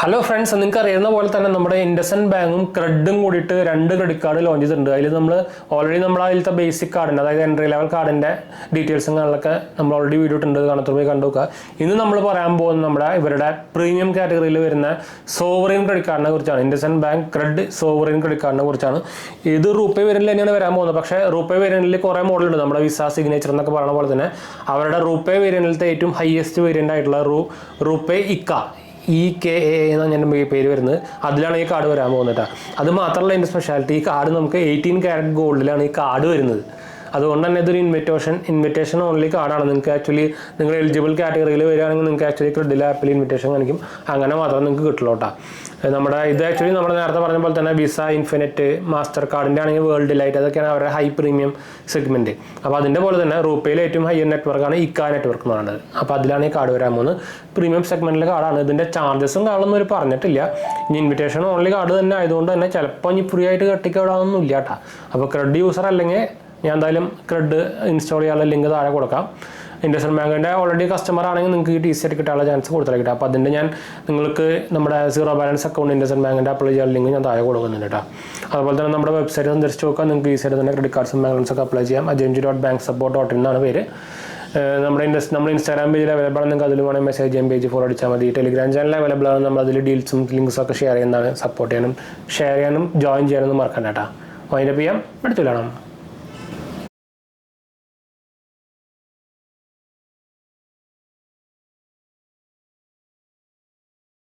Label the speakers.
Speaker 1: Hello friends, നിങ്ങൾക്ക് അറിയുന്ന പോലെ തന്നെ നമ്മുടെ ഇൻഡസ്ഇൻഡ് ബാങ്കും ക്രെഡും കൂടിയിട്ട് 2 ക്രെഡിറ്റ് കാർഡ് ലോഞ്ച് ചെയ്തിട്ടുണ്ട്. അതിൽ നമ്മൾ ഓൾറെഡി നമ്മുടെ അതിലത്തെ ബേസിക് കാർഡിൻ്റെ, അതായത് എൻട്രി ലെവൽ കാർഡിൻ്റെ ഡീറ്റെയിൽസും കാര്യങ്ങളൊക്കെ നമ്മൾ ഓൾറെഡി വീഡിയോ ഇട്ടുണ്ട്, കാണാത്ത പോയി കണ്ടു നോക്കുക. ഇന്ന് നമ്മൾ പറയാൻ പോകുന്നത് നമ്മുടെ ഇവരുടെ പ്രീമിയം കാറ്റഗറിയിൽ വരുന്ന സോവറിൻ ക്രെഡിറ്റ് കാർഡിനെ കുറിച്ചാണ്. IndusInd bank cred sovereign credit കാർഡിനെ കുറിച്ചാണ്. ഇത് റൂപേ വേരിയന്റിൽ തന്നെയാണ് വരാൻ പോകുന്നത്. പക്ഷേ റൂപേ വേരിയന്റിൽ കുറേ മോഡലുണ്ട്. നമ്മുടെ വിസ സിഗ്നേച്ചർ എന്നൊക്കെ പറയുന്ന പോലെ തന്നെ അവരുടെ റൂപേ വേരിയന്റിലത്തെ ഏറ്റവും ഹയസ്റ്റ് വേരിയന്റ് ആയിട്ടുള്ള റൂപേ ഇക്ക EKA എന്നാണ് ഞാൻ പേര് വരുന്നത്. അതിലാണ് ഈ കാർഡ് വരാൻ പോകുന്നത്. അത് മാത്രമല്ല ഇതിൻ്റെ സ്പെഷ്യാലിറ്റി, ഈ കാർഡ് നമുക്ക് 18 കാരറ്റ് ഗോൾഡിലാണ് ഈ കാർഡ് വരുന്നത്. അതുകൊണ്ട് തന്നെ ഇതൊരു ഇൻവിറ്റേഷൻ ഓൺലി കാർഡാണ്. നിങ്ങൾക്ക് ആക്ച്വലി നിങ്ങൾ എലിജിബിൾ കാറ്റഗറിയിൽ വരികയാണെങ്കിൽ നിങ്ങൾക്ക് ആക്ച്വലി ക്രെഡിറ്റ് ആപ്പിൽ ഇൻവിറ്റേഷൻ കാണിക്കും. അങ്ങനെ മാത്രം നിങ്ങൾക്ക് കിട്ടുള്ളൂ കേട്ടോ. നമ്മുടെ ഇത് ആക്ച്വലി നമ്മൾ നേരത്തെ പറഞ്ഞ പോലെ തന്നെ വിസ, ഇൻഫിനിറ്റ്, മാസ്റ്റർ കാർഡിൻ്റെ ആണെങ്കിൽ വേൾഡ് ഡിലൈറ്റ്, അതൊക്കെയാണ് അവരുടെ ഹൈ പ്രീമിയം സെഗ്മെൻറ്റ്. അപ്പോൾ അതിൻ്റെ പോലെ തന്നെ റൂപേയിൽ ഏറ്റവും ഹൈ നെറ്റ്വർക്കാണ് ഇക്ക നെറ്റ്വർക്ക് എന്ന് പറയുന്നത്. അപ്പോൾ അതിലാണ് ഈ കാർഡ് വരാൻ പോകുന്നത്. പ്രീമിയം സെഗ്മെൻറ്റിലെ കാർഡാണ്. ഇതിൻ്റെ ചാർജസും കാര്യങ്ങളൊന്നും അവർ പറഞ്ഞിട്ടില്ല. ഇനി ഇൻവിറ്റേഷൻ ഓൺലി കാർഡ് തന്നെ ആയതുകൊണ്ട് തന്നെ ചിലപ്പോൾ ഇനി ഫ്രീ ആയിട്ട് കെട്ടിക്കവിടാനൊന്നും ഇല്ല കേട്ടോ. അപ്പോൾ ക്രെഡ് യൂസർ അല്ലെങ്കിൽ ഞാൻ എന്തായാലും ക്രെഡ് ഇൻസ്റ്റാൾ ചെയ്യാനുള്ള ലിങ്ക് താഴെ കൊടുക്കാം. ഇൻഡസ്ഇൻഡ് ബാങ്കിൻ്റെ ഓൾറെഡി കസ്റ്റമർ ആണെങ്കിൽ നിങ്ങൾക്ക് ഈ TC കിട്ടാനുള്ള ചാൻസ് കൊടുത്തില്ല. അപ്പോൾ അതിൻ്റെ ഞാൻ നിങ്ങൾക്ക് നമ്മുടെ സീറോ ബാലൻസ് അക്കൗണ്ട് ഇൻഡസ്ഇൻഡ് ബാങ്കിൻ്റെ അപ്ലൈ ചെയ്യാനുള്ള ലിങ്ക് ഞാൻ താഴെ കൊടുക്കുന്നുണ്ട് കേട്ടോ. അതുപോലെ തന്നെ നമ്മുടെ വെബ്സൈറ്റ് സന്ദർശിച്ച് നോക്കാം. നിങ്ങൾക്ക് ഈസിയായിട്ട് തന്നെ ക്രെഡിറ്റ് കാർഡ്സും ബാലൻസൊക്കെ അപ്ലൈ ചെയ്യാം. agenji.banksupport.in എന്നാണ് പേര്. നമ്മുടെ ഇൻസ്റ്റാഗ്രാം പേജിൽ അവൈലബിൾ ആണ്. നിങ്ങൾക്ക് അതിൽ വേണമെങ്കിൽ മെസ്സേജ് ചെയ്യാൻ, പേജ് ഫോളോ അടിച്ചാൽ മതി. ടെലിഗ്രാം ചാനൽ അവൈലബിൾ ആണ്. നമ്മൾ അതിൽ ഡീൽസും ലിങ്ക്സും ഒക്കെ ഷെയർ ചെയ്യുന്നതാണ്. സപ്പോർട്ട് ചെയ്യാനും ഷെയർ ചെയ്യാനും ജോയിൻ ചെയ്യാനൊന്നും മറക്കണ്ട കേട്ടോ. വൈൻഡപ്പ് ചെയ്യാം. അടുത്തില്ലാണം.